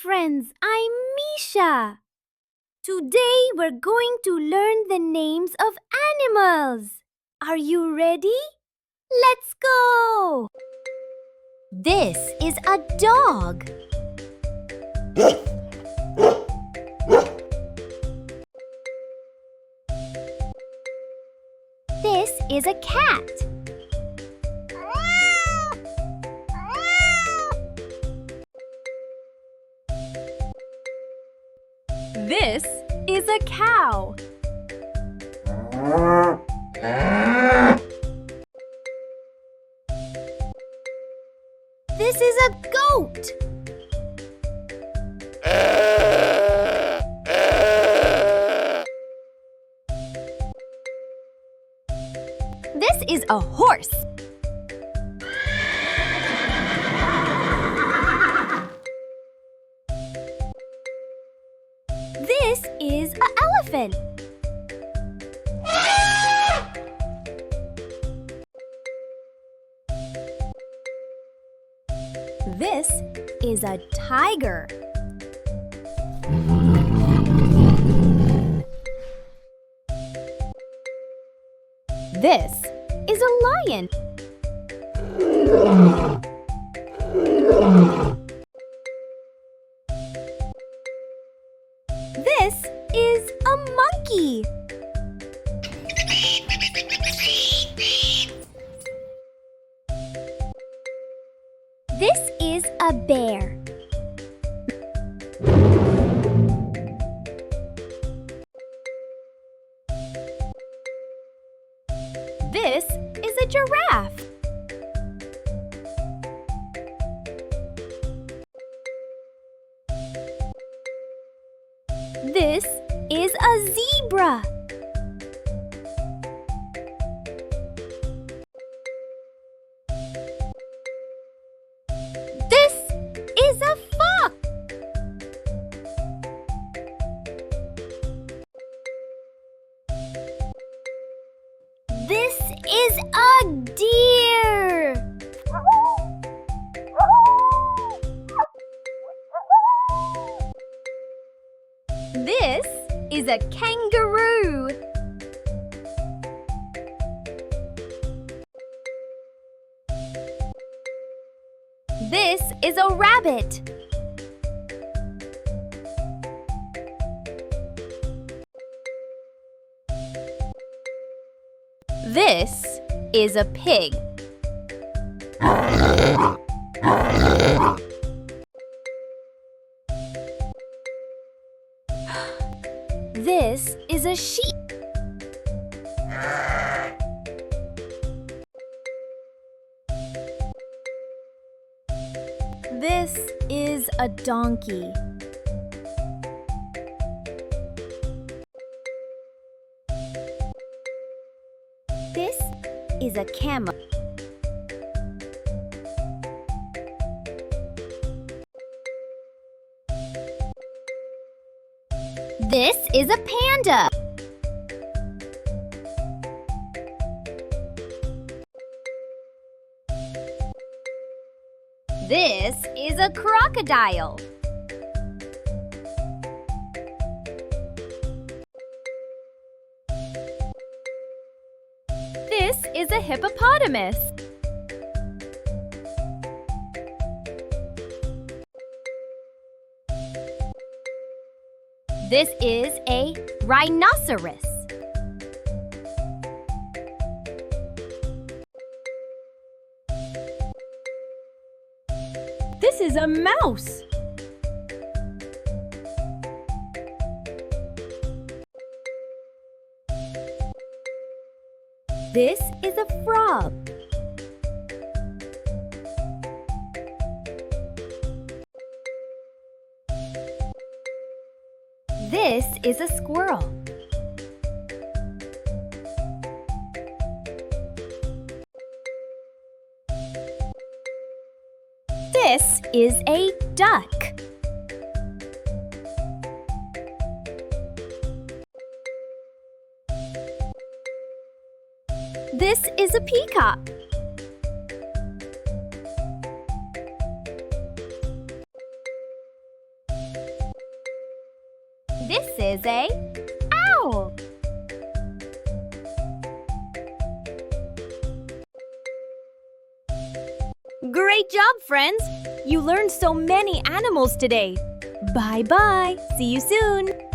friends, I'm Misha. Today we're going to learn the names of animals. Are you ready? Let's go! This is a dog. This is a cat. This is a cow. This is a goat. This is a horse. This is an elephant. This is a tiger. This is a lion. This is a monkey. This is a bear. This is a giraffe. This is a zebra. This is a fox. This is a deer. This is a kangaroo. This is a rabbit. This is a pig. This is a sheep. This is a donkey. This is a camel. This is a panda. This is a crocodile. This is a hippopotamus. This is a rhinoceros. This is a mouse. This is a frog. This is a squirrel. This is a duck. This is a peacock. This is a owl. Great job, friends! You learned so many animals today. Bye-bye. See you soon.